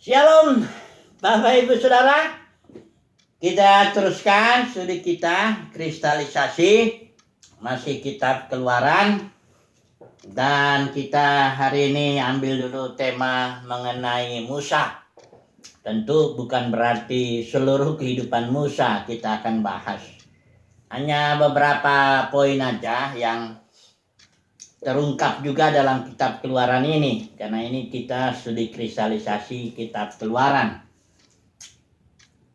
Shalom, Bapak Ibu Saudara. Kita teruskan studi kita kristalisasi, masih kitab Keluaran, dan kita hari ini ambil dulu tema mengenai Musa. Tentu bukan berarti seluruh kehidupan Musa kita akan bahas. Hanya beberapa poin aja yang terungkap juga dalam kitab Keluaran ini, karena ini kita studi kristalisasi kitab Keluaran.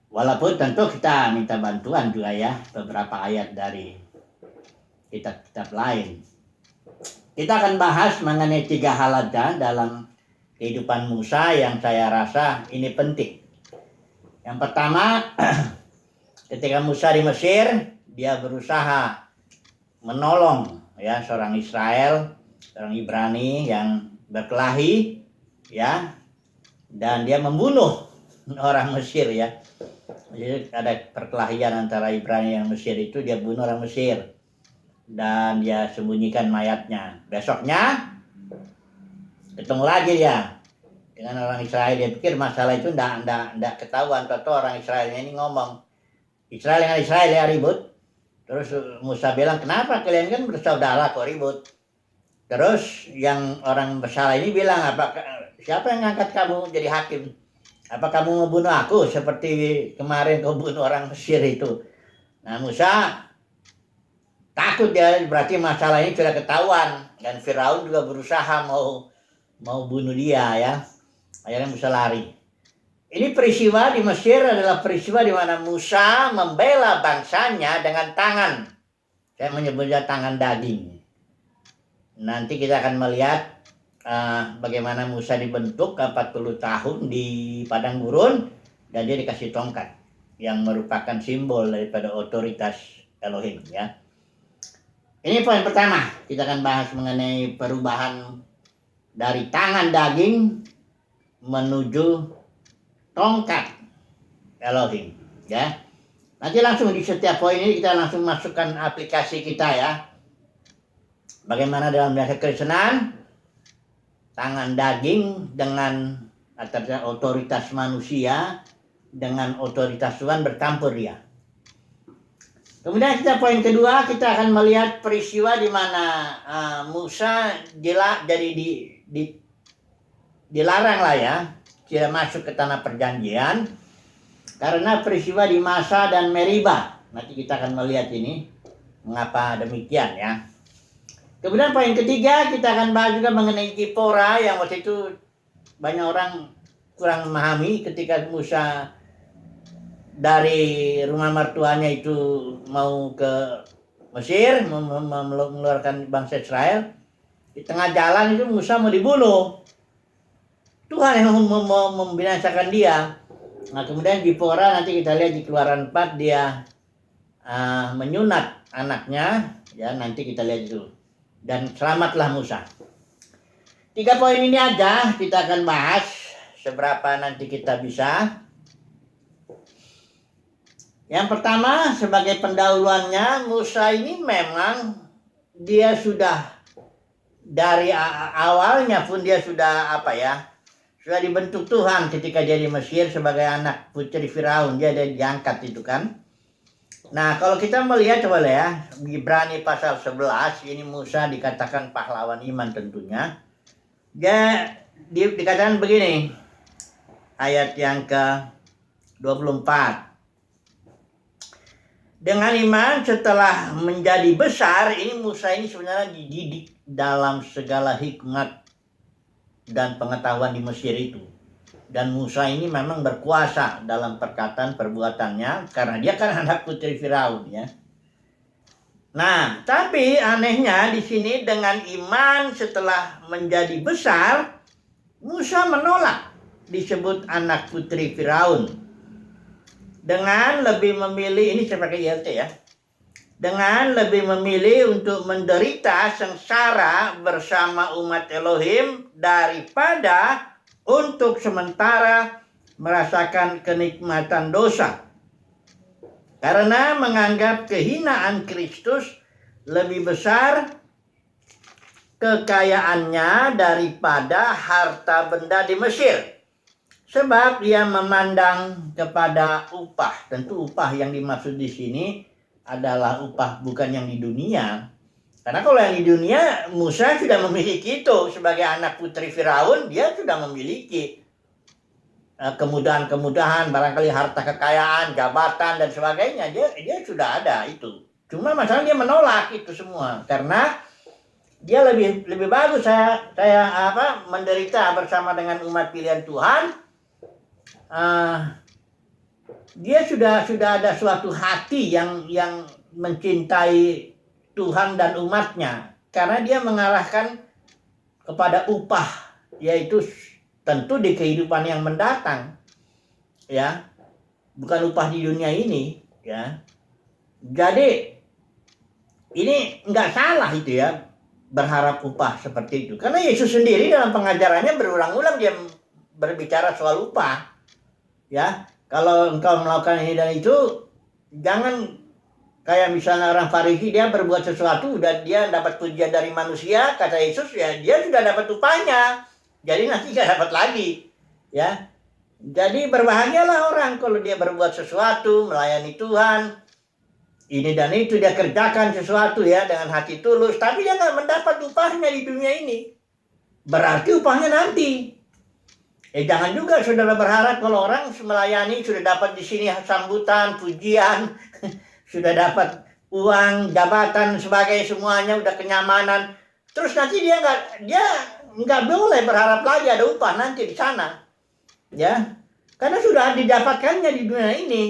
Walaupun tentu kita minta bantuan juga ya, beberapa ayat dari kitab-kitab lain. Kita akan bahas mengenai 3 hal aja dalam kehidupan Musa yang saya rasa ini penting. Yang pertama, ketika Musa di Mesir, dia berusaha menolong ya seorang Israel, seorang Ibrani yang berkelahi ya, dan dia membunuh orang Mesir ya. Jadi ada perkelahian antara Ibrani dan Mesir, itu dia bunuh orang Mesir dan dia sembunyikan mayatnya. Besoknya ketemu lagi dia dengan orang Israel. Dia pikir masalah itu enggak ketahuan. Tahu orang Israelnya ini ngomong, Israel dengan Israel ya ribut. Terus Musa bilang, kenapa kalian kan bersaudara kok ribut? Terus yang orang bersalah ini bilang, siapa yang ngangkat kamu jadi hakim? Apa kamu membunuh aku seperti kemarin kau bunuh orang Mesir itu? Nah, Musa takut dia, berarti masalah ini sudah ketahuan. Dan Firaun juga berusaha mau bunuh dia ya. Akhirnya Musa lari. Ini peristiwa di Mesir adalah peristiwa di mana Musa membela bangsanya dengan tangan. Saya menyebutnya tangan daging. Nanti kita akan melihat bagaimana Musa dibentuk 40 tahun di padang gurun dan dia dikasih tongkat yang merupakan simbol daripada otoritas Elohim ya. Ini poin pertama, kita akan bahas mengenai perubahan dari tangan daging menuju tongkat Elohim ya. Nanti langsung di setiap poin ini kita langsung masukkan aplikasi kita ya. Bagaimana dalam bahasa Kristenan tangan daging dengan antara otoritas manusia dengan otoritas Tuhan bercampur dia. Kemudian kita poin kedua, kita akan melihat peristiwa di mana Musa jadi dilarang lah ya, tidak masuk ke tanah perjanjian karena peristiwa di Masa dan Meriba. Nanti kita akan melihat ini mengapa demikian ya. Kemudian poin ketiga, kita akan bahas juga mengenai Zipora yang waktu itu banyak orang kurang memahami ketika Musa dari rumah mertuanya itu mau ke Mesir mengeluarkan bangsa Israel. Di tengah jalan itu Musa mau dibunuh. Tuhan yang mau membinasakan dia. Nah, kemudian Zipora nanti kita lihat di Keluaran 4 dia menyunat anaknya ya, nanti kita lihat itu. Dan selamatlah Musa. 3 poin ini aja kita akan bahas seberapa nanti kita bisa. Yang pertama, sebagai pendahuluannya, Musa ini memang dia sudah dari awalnya pun dia sudah sudah dibentuk Tuhan ketika dia di Mesir sebagai anak putri Firaun. Dia diangkat itu kan. Nah, kalau kita melihat coba ya, Ibrani pasal 11, ini Musa dikatakan pahlawan iman tentunya. Dia dikatakan begini, ayat yang ke-24. Dengan iman setelah menjadi besar, ini Musa ini sebenarnya dididik dalam segala hikmat dan pengetahuan di Mesir itu. Dan Musa ini memang berkuasa dalam perkataan perbuatannya karena dia kan anak putri Firaun ya. Nah, tapi anehnya di sini dengan iman setelah menjadi besar, Musa menolak disebut anak putri Firaun. Dengan lebih memilih, ini saya pakai ILT ya. Dengan lebih memilih untuk menderita sengsara bersama umat Elohim daripada untuk sementara merasakan kenikmatan dosa. Karena menganggap kehinaan Kristus lebih besar kekayaannya daripada harta benda di Mesir. Sebab dia memandang kepada upah. Tentu upah yang dimaksud di sini adalah upah bukan yang di dunia. Karena kalau yang di dunia, Musa sudah memiliki itu. Sebagai anak putri Firaun, dia sudah memiliki kemudahan-kemudahan, barangkali harta kekayaan, jabatan, dan sebagainya. Dia sudah ada itu. Cuma masalahnya dia menolak itu semua. Karena dia lebih bagus saya menderita bersama dengan umat pilihan Tuhan. Dia sudah ada suatu hati yang mencintai Tuhan dan umatnya, karena dia mengarahkan kepada upah, yaitu tentu di kehidupan yang mendatang, ya, bukan upah di dunia ini, ya. Jadi ini nggak salah itu ya, berharap upah seperti itu, karena Yesus sendiri dalam pengajarannya berulang-ulang dia berbicara soal upah, ya. Kalau engkau melakukan ini dan itu, jangan kayak misalnya orang Farisi, dia berbuat sesuatu dan dia dapat pujian dari manusia, kata Yesus, ya dia sudah dapat upahnya, jadi nanti nggak dapat lagi, ya. Jadi berbahagialah orang kalau dia berbuat sesuatu, melayani Tuhan, ini dan itu, dia kerjakan sesuatu ya dengan hati tulus, tapi dia nggak mendapat upahnya di dunia ini. Berarti upahnya nanti. Jangan juga saudara berharap kalau orang melayani sudah dapat di sini sambutan, pujian, sudah dapat uang, jabatan, sebagainya, semuanya udah kenyamanan. Terus nanti dia nggak boleh berharap lagi ada upah nanti di sana, ya, karena sudah didapatkannya di dunia ini.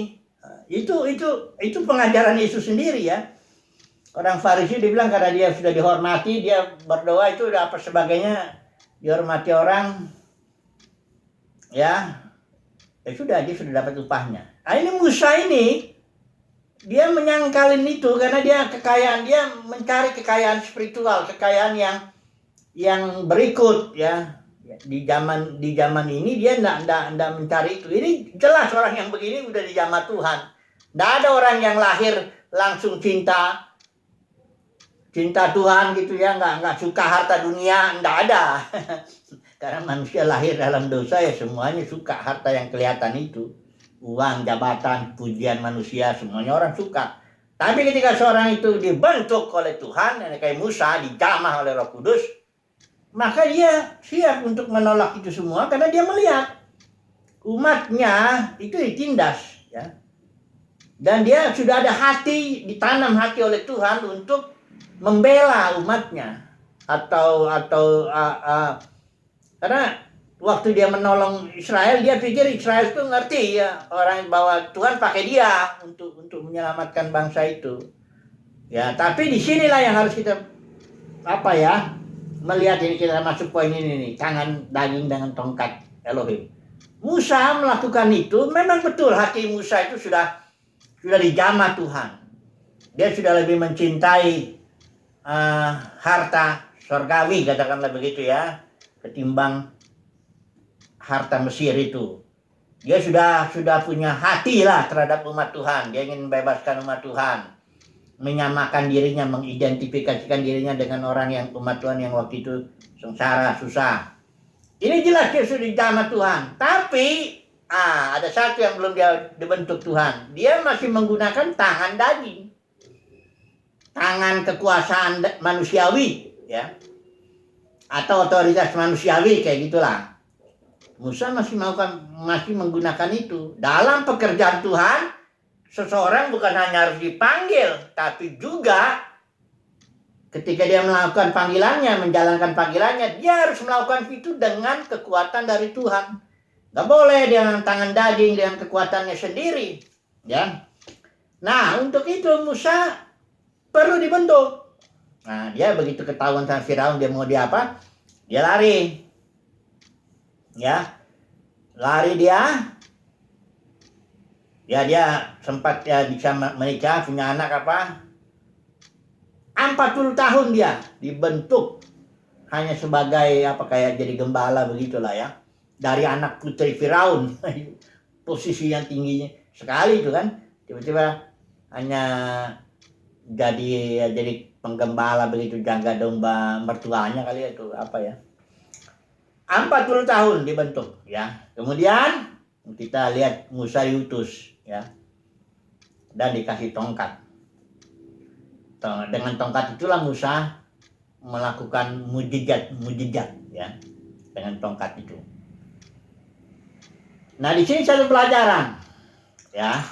Itu pengajaran Yesus sendiri ya. Orang Farisi dibilang karena dia sudah dihormati, dia berdoa itu udah apa sebagainya, dihormati orang, ya sudah, dia sudah dapat upahnya. Nah, ini Musa ini dia menyangkalin itu karena dia mencari kekayaan spiritual, kekayaan yang berikut, ya. Di zaman ini dia enggak mencari itu. Ini jelas orang yang begini udah dijamah Tuhan. Enggak ada orang yang lahir langsung cinta Tuhan gitu ya, enggak suka harta dunia, enggak ada. Karena manusia lahir dalam dosa, ya semuanya suka harta yang kelihatan itu. Uang, jabatan, pujian manusia, semuanya orang suka. Tapi ketika seorang itu dibentuk oleh Tuhan, kayak Musa, dijamah oleh Roh Kudus, maka dia siap untuk menolak itu semua karena dia melihat umatnya itu ditindas, ya. Dan dia sudah ada hati, ditanam hati oleh Tuhan untuk membela umatnya. Karena waktu dia menolong Israel, dia pikir Israel itu ngerti ya orang bahwa Tuhan pakai dia untuk menyelamatkan bangsa itu. Ya, tapi disinilah yang harus kita melihat ini, kita masuk poin ini nih, tangan daging dengan tongkat Elohim. Musa melakukan itu, memang betul hati Musa itu sudah dijamah Tuhan. Dia sudah lebih mencintai harta surgawi, katakanlah begitu ya, ketimbang harta Mesir itu. Dia sudah punya hati lah terhadap umat Tuhan. Dia ingin membebaskan umat Tuhan, menyamakan dirinya, mengidentifikasikan dirinya dengan orang yang umat Tuhan yang waktu itu sengsara, susah. Ini jelas dia sudah dijamah Tuhan. Tapi ada satu yang belum dia dibentuk Tuhan. Dia masih menggunakan tangan daging, tangan kekuasaan manusiawi, ya, atau otoritas manusiawi, kayak gitulah. Musa masih menggunakan itu. Dalam pekerjaan Tuhan, seseorang bukan hanya harus dipanggil, tapi juga ketika dia melakukan panggilannya, menjalankan panggilannya, dia harus melakukan itu dengan kekuatan dari Tuhan. Gak boleh dengan tangan daging, dengan kekuatannya sendiri, ya. Nah, untuk itu Musa perlu dibentuk. Nah, dia begitu ketahuan sama Firaun, dia mau apa? Dia lari. Ya, lari dia sempat bisa menikah, punya anak 40 tahun dia dibentuk hanya sebagai kayak jadi gembala begitulah ya, dari anak putri Firaun. Posisi yang tingginya sekali itu kan, tiba-tiba hanya jadi penggembala begitu, jaga domba mertuanya kali itu 40 tahun dibentuk, ya. Kemudian kita lihat Musa diutus, ya, dan dikasih tongkat. Dengan tongkat itulah Musa melakukan mujizat, ya, dengan tongkat itu. Nah, di sini satu pelajaran, ya.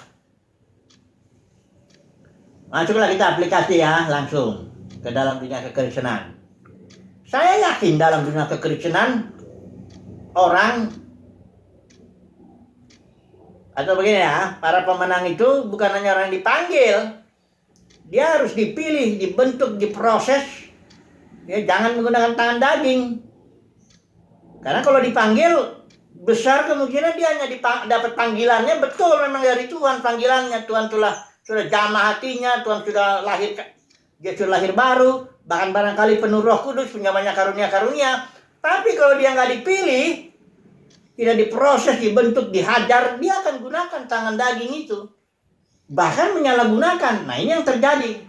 Masuklah kita aplikasi, ya, langsung ke dalam dunia kekristenan. Saya yakin dalam dunia kekristenan orang atau begini, ya, para pemenang itu bukan hanya orang dipanggil, dia harus dipilih, dibentuk, diproses, ya, jangan menggunakan tangan daging. Karena kalau dipanggil, besar kemungkinan dia hanya dapat panggilannya, betul memang dari Tuhan panggilannya. Tuhan sudah jamah hatinya, Tuhan sudah lahir, dia sudah lahir baru, bahkan barangkali penuh Roh Kudus, punya banyak karunia-karunia. Tapi kalau dia nggak dipilih, tidak diproses, dibentuk, dihajar, dia akan gunakan tangan daging itu. Bahkan menyalahgunakan. Nah, ini yang terjadi.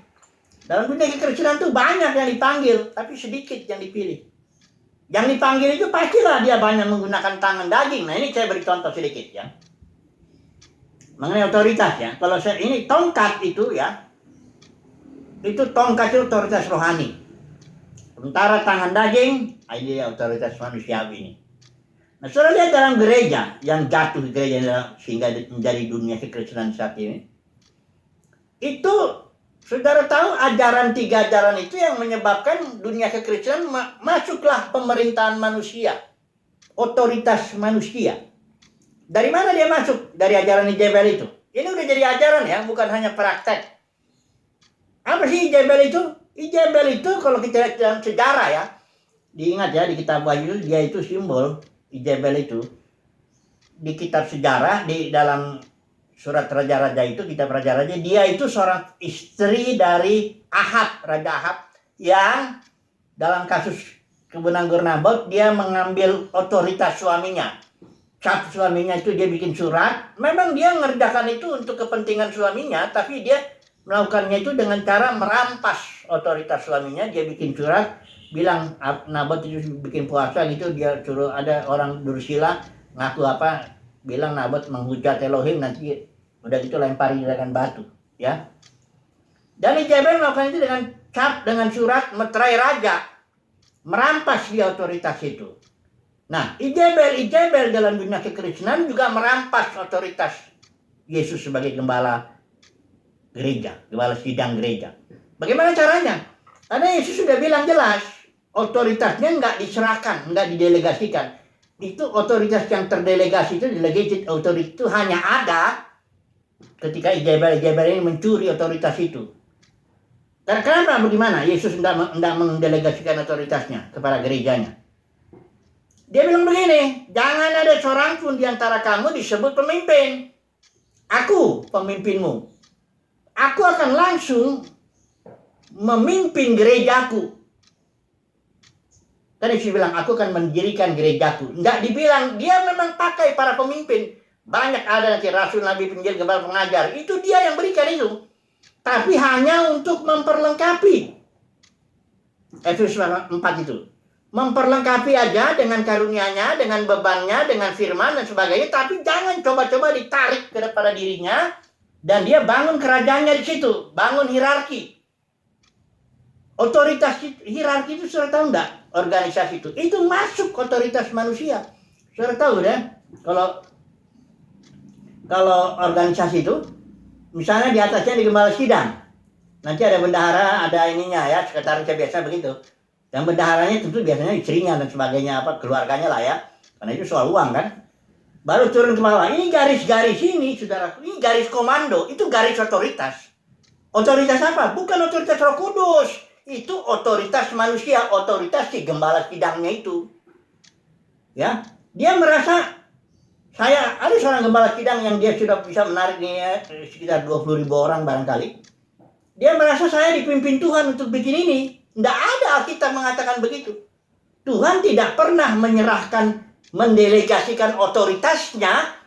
Dalam dunia kekristenan itu banyak yang dipanggil, tapi sedikit yang dipilih. Yang dipanggil itu pastilah dia banyak menggunakan tangan daging. Nah, ini saya beri contoh sedikit, ya. Mengenai otoritas, ya. Kalau ini tongkat itu, ya. Itu tongkat itu otoritas rohani. Sementara tangan daging, ini otoritas manusiawi ini. Nah, saudara lihat dalam gereja yang jatuh di gereja sehingga menjadi dunia kekristenan saat ini. Itu saudara tahu tiga ajaran itu yang menyebabkan dunia kekristenan masuklah pemerintahan manusia, otoritas manusia. Dari mana dia masuk? Dari ajaran Ijebel itu. Ini udah jadi ajaran, ya, bukan hanya praktek. Apa sih Ijebel itu? Ijebel itu kalau kita lihat dalam sejarah, ya, diingat, ya, di kitab Wahyu dia itu simbol Ijebel itu. Di kitab sejarah, di dalam surat Raja-Raja itu, kitab Raja-Raja, dia itu seorang istri dari Ahab, Raja Ahab, yang dalam kasus kebun anggur Nabot, dia mengambil otoritas suaminya. Cap suaminya itu dia bikin surat, memang dia ngerjakan itu untuk kepentingan suaminya, tapi dia melakukannya itu dengan cara merampas otoritas suaminya. Dia bikin surat, bilang Nabot itu bikin puasa gitu, dia suruh ada orang Dursila ngaku apa, bilang Nabot menghujat Elohim, nanti udah gitu lempari dengan batu, ya. Dan Ijebel melakukan itu dengan cap, dengan surat meterai raja, merampas dia otoritas itu. Nah, Ijebel dalam dunia kekristenan juga merampas otoritas Yesus sebagai gembala gereja, gembala sidang gereja. Bagaimana caranya? Karena Yesus sudah bilang jelas, otoritasnya nggak diserahkan, nggak didelegasikan. Itu otoritas yang terdelegasi itu, delegated authority itu hanya ada ketika Ijebel ini mencuri otoritas itu. Dan kenapa? Bagaimana? Yesus tidak mendelegasikan otoritasnya kepada gerejanya. Dia bilang begini, jangan ada seorang pun di antara kamu disebut pemimpin. Aku pemimpinmu. Aku akan langsung memimpin gerejaku. Tadi saya bilang, aku akan mendirikan gerejaku. Tidak dibilang, dia memang pakai para pemimpin. Banyak ada nanti rasul, nabi, penginjil, gembala, pengajar. Itu dia yang berikan itu. Tapi hanya untuk memperlengkapi. Efesus 4 itu. Memperlengkapi aja dengan karunia-Nya, dengan bebannya, dengan firman dan sebagainya. Tapi jangan coba-coba ditarik kepada dirinya. Dan dia bangun kerajaannya di situ. Bangun hierarki. Otoritas hierarki itu sudah tahu enggak? Organisasi itu. Itu masuk otoritas manusia. Sudah tahu deh. Kalau organisasi itu, misalnya di atasnya di gembala sidang, nanti ada bendahara, ada ininya, ya, sekretarisnya biasa begitu. Dan bendaharanya tentu biasanya istrinya dan sebagainya, apa keluarganya lah, ya, karena itu soal uang kan. Baru turun ke bawah. Ini garis-garis ini, saudara, ini garis komando, itu garis otoritas. Otoritas apa? Bukan otoritas Roh Kudus, itu otoritas manusia, otoritas si gembala sidangnya itu. Ya, dia merasa. Saya ada seorang gembala sidang yang dia sudah bisa menarik sekitar 20.000 orang barangkali. Dia merasa saya dipimpin Tuhan untuk bikin ini. Tidak ada Alkitab mengatakan begitu. Tuhan tidak pernah menyerahkan, mendelegasikan otoritasnya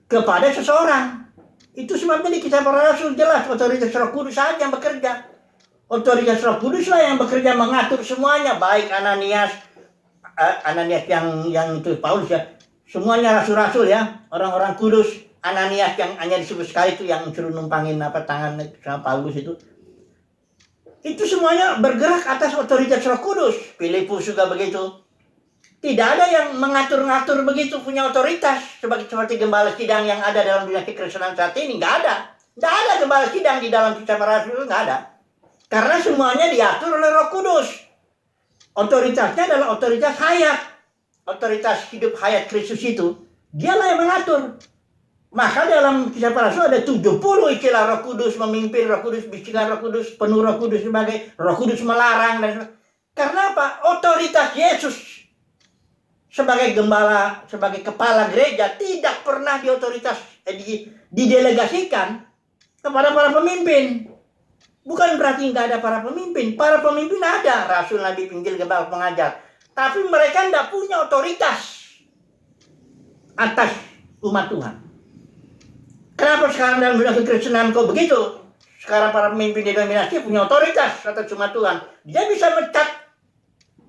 kepada seseorang. Itu sebabnya di Kitab Para Rasul jelas otoritas Roh Kudus saja yang bekerja. Otoritas Roh Kudus lah yang bekerja mengatur semuanya, baik Ananias, Ananias yang itu Paulus ya, semuanya rasul-rasul ya, orang-orang kudus. Ananias yang hanya disebut sekali itu yang suruh numpangin tangan sama Paulus itu semuanya bergerak atas otoritas Roh Kudus. Filipus juga begitu. Tidak ada yang mengatur-ngatur begitu, punya otoritas seperti gembala sidang yang ada dalam dunia kekristenan saat ini. Nggak ada gembala sidang di dalam Kisah Para Rasul, nggak ada. Karena semuanya diatur oleh Roh Kudus. Otoritasnya adalah otoritas hayat. Otoritas hidup hayat Kristus itu, dialah yang mengatur. Maka dalam Kisah Para Rasul ada 70 istilah Roh Kudus memimpin, Roh Kudus bisikan, Roh Kudus penuh, Roh Kudus sebagai Roh Kudus melarang. Karena apa? Otoritas Yesus sebagai gembala, sebagai kepala gereja tidak pernah didelegasikan kepada para pemimpin. Bukan berarti nggak ada para pemimpin. Para pemimpin ada, rasul, nabi, penginjil, gembala, pengajar. Tapi mereka tidak punya otoritas atas umat Tuhan. Kenapa sekarang dalam dunia kekristenan kok begitu? Sekarang para pemimpin denominasi punya otoritas atas umat Tuhan. Dia bisa mencat,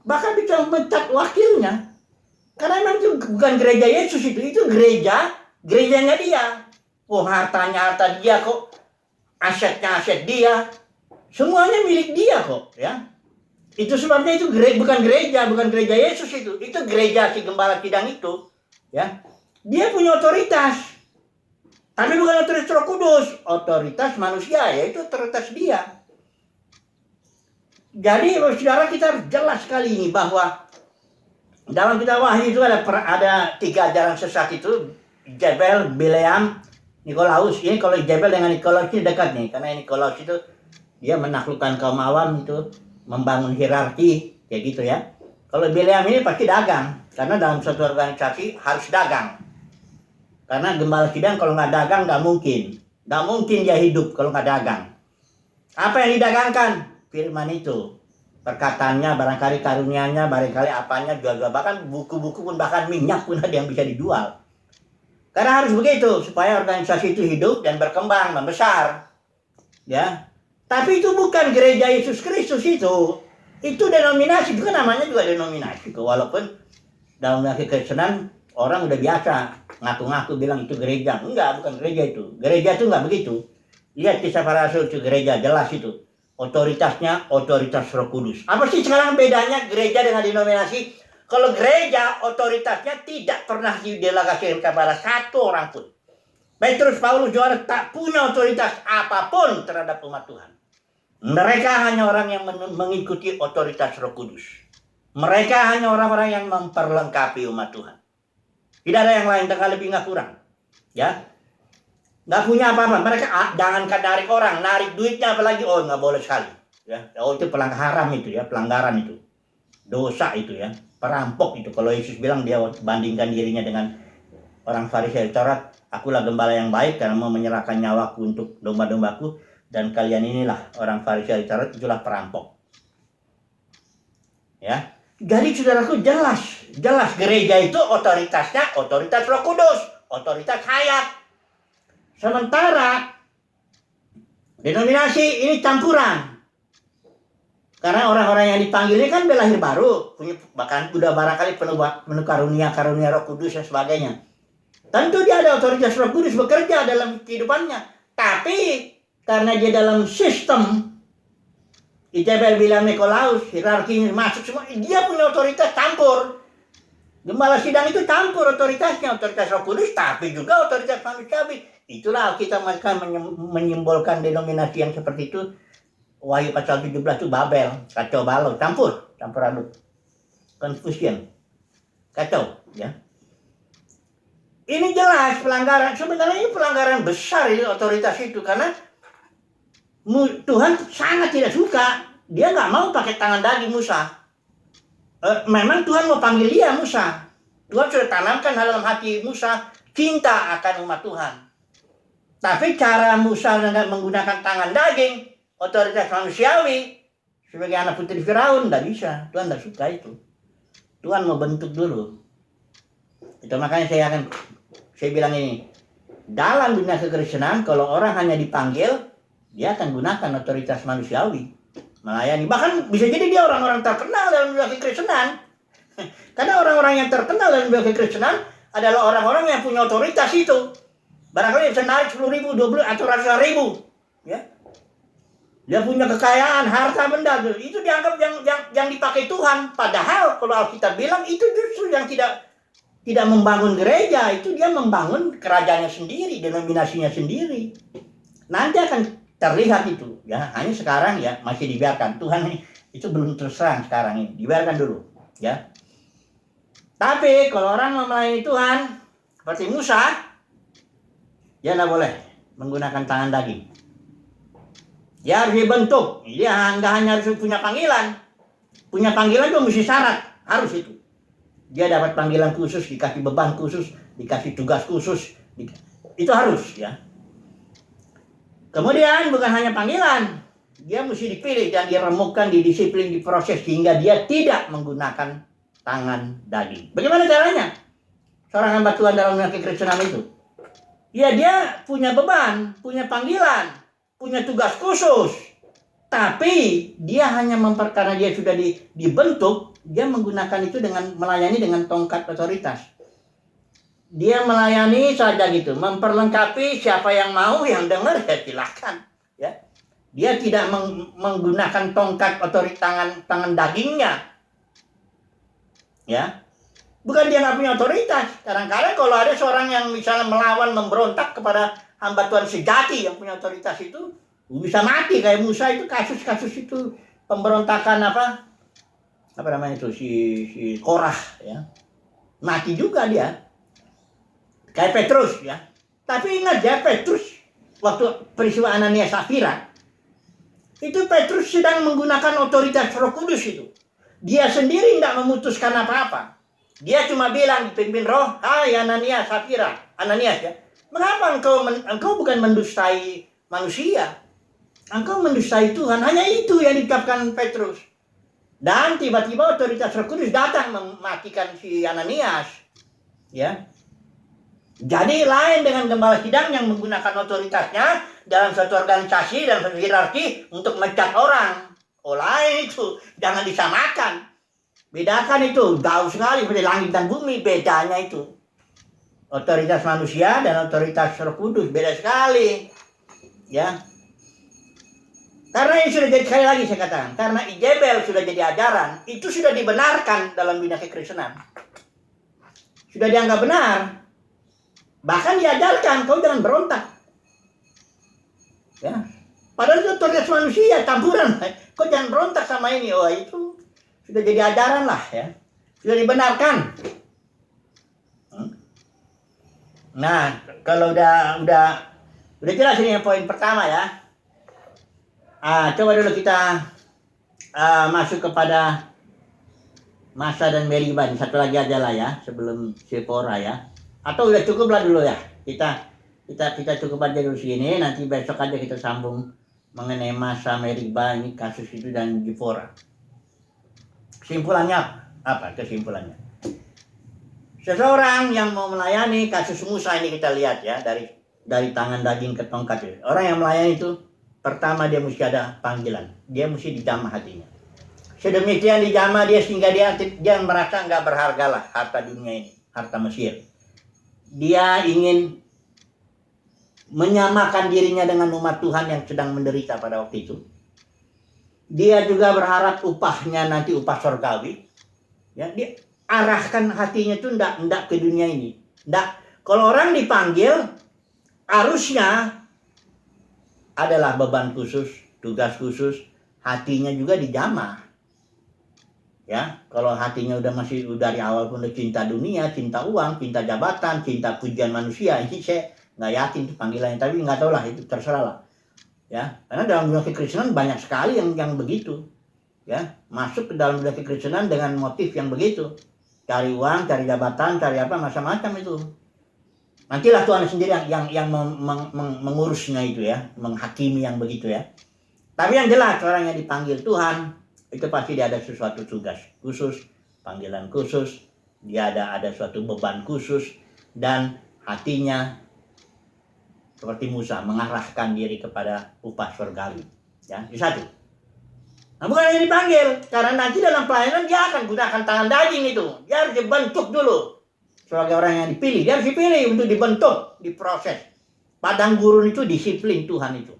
bahkan bisa mencat wakilnya. Karena memang itu bukan gereja Yesus itu gerejanya dia. Oh, hartanya harta dia kok, asetnya aset dia, semuanya milik dia kok, ya. Itu sebabnya itu bukan gereja Yesus itu gereja si gembala sidang itu, ya. Dia punya otoritas, tapi bukan otoritas Roh Kudus, otoritas manusia, yaitu otoritas dia. Jadi, saudara, kita jelas sekali ini bahwa dalam kitab Wahyu itu ada 3 ajaran sesat itu, Jebel, Bileam, Nikolaus. Ini kalau Jebel dengan Nikolaus ini dekat nih, karena Nikolaus itu dia menaklukkan kaum awam itu, membangun hierarki, kayak gitu ya. Kalau Bileam ini pasti dagang, karena dalam suatu organisasi harus dagang. Karena gembala sidang kalau nggak dagang nggak mungkin dia hidup kalau nggak dagang. Apa yang didagangkan? Firman itu. Perkataannya, barangkali karunianya, barangkali apanya, jual-jual. Bahkan buku-buku pun, bahkan minyak pun ada yang bisa dijual. Karena harus begitu, supaya organisasi itu hidup dan berkembang, membesar. Ya. Tapi itu bukan gereja Yesus Kristus itu. Itu denominasi, itu kan namanya juga denominasi. Walaupun dalam kekristenan, orang udah biasa ngaku-ngaku bilang itu gereja. Enggak, bukan gereja itu. Gereja itu enggak begitu. Lihat Kisah Para Rasul itu gereja, jelas itu. Otoritasnya otoritas Roh Kudus. Apa sih sekarang bedanya gereja dengan denominasi? Kalau gereja otoritasnya tidak pernah didelegasikan kepada satu orang pun. Petrus, Paulus, Yohanes tak punya otoritas apapun terhadap umat Tuhan. Mereka hanya orang yang mengikuti otoritas Roh Kudus. Mereka hanya orang-orang yang memperlengkapi umat Tuhan. Tidak ada yang lain, tak lebih nggak kurang. Ya. Nggak punya apa-apa. Mereka jangankan narik orang, narik duitnya apalagi, oh nggak boleh sekali. Ya, oh itu pelanggaran itu ya, pelanggaran itu, dosa itu ya, perampok itu. Kalau Yesus bilang dia bandingkan dirinya dengan orang Farisi Taurat, akulah gembala yang baik karena mau menyerahkan nyawaku untuk domba-dombaku, dan kalian inilah orang Farisi Taurat, itulah perampok. Ya, jadi saudaraku jelas gereja itu otoritasnya otoritas Roh Kudus, otoritas hayat. Sementara denominasi ini campuran. Karena orang-orang yang dipanggil ini kan lahir baru, bahkan udah barangkali penuh karunia Roh Kudus dan sebagainya. Tentu dia ada otoritas Roh Kudus bekerja dalam kehidupannya. Tapi karena dia dalam sistem Jebel, Bileam, Nikolaus, hierarkinya masuk semua, dia punya otoritas campur. Gembala sidang itu campur otoritasnya, otoritas Roh Kudus, tapi juga otoritas manusiawi. Itulah kita menyimbolkan denominasi yang seperti itu. Wahyu pasal 17 itu Babel, kacau balau, campur aduk, confusion, kacau, ya. Ini jelas pelanggaran. Sebenarnya ini pelanggaran besar ini otoritas itu, karena Tuhan sangat tidak suka. Dia nggak mau pakai tangan daging Musa. Memang Tuhan mau panggil dia Musa. Tuhan sudah tanamkan dalam hati Musa cinta akan umat Tuhan. Tapi cara Musa menggunakan tangan daging, otoritas manusiawi, sebagai anak putri Firaun, tidak bisa. Tuhan tidak suka itu. Tuhan mau bentuk dulu. Itu makanya saya bilang ini, dalam dunia kekristenan, kalau orang hanya dipanggil, dia akan gunakan otoritas manusiawi, melayani. Bahkan bisa jadi dia orang-orang terkenal dalam dunia kekristenan, Karena orang-orang yang terkenal dalam dunia kekristenan adalah orang-orang yang punya otoritas itu. Barangkali bisa narik 10.000, 20 atau ratusan ribu. Ya. Dia punya kekayaan, harta benda. Itu dianggap yang dipakai Tuhan. Padahal kalau Alkitab bilang itu justru yang tidak membangun gereja. Itu dia membangun kerajaannya sendiri, denominasinya sendiri. Nanti akan terlihat itu. Ya, hanya sekarang ya masih dibiarkan. Tuhan itu belum terserang sekarang ini. Dibiarkan dulu. Ya. Tapi kalau orang melayani Tuhan seperti Musa, dia tidak boleh menggunakan tangan daging. Dia harus dibentuk. Dia nggak hanya harus punya panggilan. Punya panggilan itu mesti syarat. Harus itu. Dia dapat panggilan khusus, dikasih beban khusus, dikasih tugas khusus. Itu harus ya. Kemudian bukan hanya panggilan. Dia mesti dipilih dan diremukkan, didisiplin, diproses sehingga dia tidak menggunakan tangan daging. Bagaimana caranya? Seorang hamba Tuhan dalam dunia kekristenan itu. Ya dia punya beban, punya panggilan, punya tugas khusus. Tapi dia hanya karena dia sudah dibentuk, dia menggunakan itu dengan melayani dengan tongkat otoritas. Dia melayani saja gitu, memperlengkapi siapa yang mau, yang dengar ya silakan. Ya. Dia tidak menggunakan tongkat otoritas tangan dagingnya. Ya, bukan dia nggak punya otoritas. Kadang-kadang kalau ada seorang yang misalnya melawan, memberontak kepada hamba Tuhan sejati yang punya otoritas itu bisa mati kayak Musa itu, kasus-kasus itu pemberontakan apa namanya itu si Korah ya, mati juga dia kayak Petrus ya. Tapi ingat ya, Petrus waktu peristiwa Ananias Safira itu Petrus sedang menggunakan otoritas Roh Kudus itu. Dia sendiri tidak memutuskan apa-apa. Dia cuma bilang dipimpin Roh, "Hai Ananias, Safira." Ananias ya. "Mengapa engkau bukan mendustai manusia? Engkau mendustai Tuhan." Hanya itu yang diucapkan Petrus. Dan tiba-tiba otoritas Roh Kudus datang mematikan si Ananias. Ya. Jadi lain dengan gembala sidang yang menggunakan otoritasnya dalam suatu organisasi, dalam suatu hierarki untuk mencat orang. Oh lain itu, jangan disamakan. Bedakan itu, jauh sekali seperti langit dan bumi, bedanya itu. Otoritas manusia dan otoritas Roh Kudus, beda sekali. Ya. Karena ini sudah jadi, sekali lagi saya katakan, karena Ijebel sudah jadi ajaran, itu sudah dibenarkan dalam dunia kekristenan. Sudah dianggap benar. Bahkan diajarkan, kau jangan berontak. Ya. Padahal itu otoritas manusia, campuran. Kau jangan berontak sama ini. Oh itu sudah jadi ajaran lah ya. Sudah dibenarkan. Nah, kalau udah jelas ini poin pertama ya. Coba dulu kita masuk kepada Masa dan Meriban. Satu lagi aja lah ya, sebelum Sephora ya. Atau udah cukup lah dulu ya. Kita cukup aja dulu sini. Nanti besok aja kita sambung mengenai Masa, Meriba, ini kasus itu dan Sephora. Kesimpulannya apa? Kesimpulannya, seseorang yang mau melayani kasus Musa ini kita lihat ya, dari tangan daging ke tongkat. Orang yang melayani itu pertama dia mesti ada panggilan, dia mesti dijamah hatinya. Sedemikian dijamah dia sehingga dia merasa nggak berharga lah harta dunia ini, harta Mesir. Dia ingin menyamakan dirinya dengan umat Tuhan yang sedang menderita pada waktu itu. Dia juga berharap upahnya nanti upah surgawi. Ya, dia arahkan hatinya itu enggak ke dunia ini. Enggak. Kalau orang dipanggil, harusnya adalah beban khusus, tugas khusus, hatinya juga dijamah. Ya, kalau hatinya masih dari awal pun udah cinta dunia, cinta uang, cinta jabatan, cinta pujian manusia, ini saya nggak yakin itu panggilannya, tapi nggak tahu lah, itu terserah lah. Ya, karena dalam dunia kekristenan banyak sekali yang begitu. Ya, masuk ke dalam dunia kekristenan dengan motif yang begitu. Cari uang, cari jabatan, cari apa, macam-macam itu. Nantilah Tuhan sendiri yang mengurusnya itu ya, menghakimi yang begitu ya. Tapi yang jelas orang yang dipanggil Tuhan itu pasti dia ada sesuatu tugas khusus, panggilan khusus, dia ada suatu beban khusus, dan hatinya seperti Musa mengarahkan diri kepada upah surgawi. Ya, itu satu. Nah, bukan hanya dipanggil, karena nanti dalam pelayanan dia akan gunakan tangan daging itu. Dia harus dibentuk dulu. Sebagai orang yang dipilih, dia harus dipilih untuk dibentuk, diproses. Padang gurun itu disiplin Tuhan itu.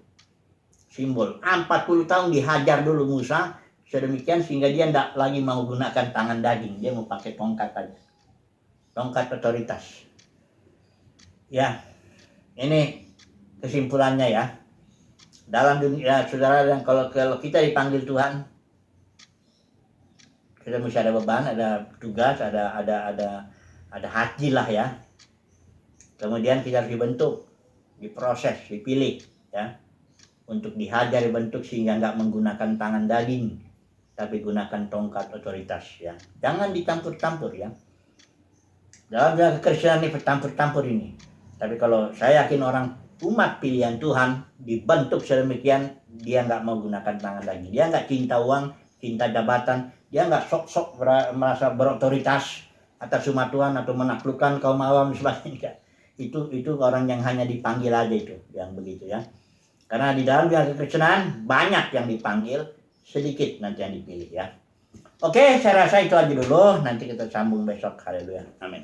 Simbol. 40 tahun dihajar dulu Musa, sedemikian sehingga dia tidak lagi mau gunakan tangan daging. Dia mau pakai tongkat aja. Tongkat otoritas. Ya, ini kesimpulannya ya. Dalam dunia, saudara, dan kalau kita dipanggil Tuhan, kita mesti ada beban, ada tugas, ada hati lah ya. Kemudian kita harus dibentuk, diproses, dipilih ya, untuk dihajar, dibentuk sehingga nggak menggunakan tangan daging, tapi gunakan tongkat otoritas ya. Jangan dicampur-campur ya. Dalam kekristenan ini bercampur-campur ini. Tapi kalau saya yakin orang umat pilihan Tuhan dibentuk sedemikian, dia nggak mau gunakan tangan daging. Dia nggak cinta uang, cinta jabatan. Dia nggak sok-sok merasa berotoritas atas umat Tuhan atau menaklukkan kaum awam sebagainya. Itu orang yang hanya dipanggil aja itu, yang begitu ya. Karena di dalam kekristenan banyak yang dipanggil, sedikit nanti yang dipilih ya. Oke, saya rasa itu aja dulu. Nanti kita sambung besok. Haleluya. Amin.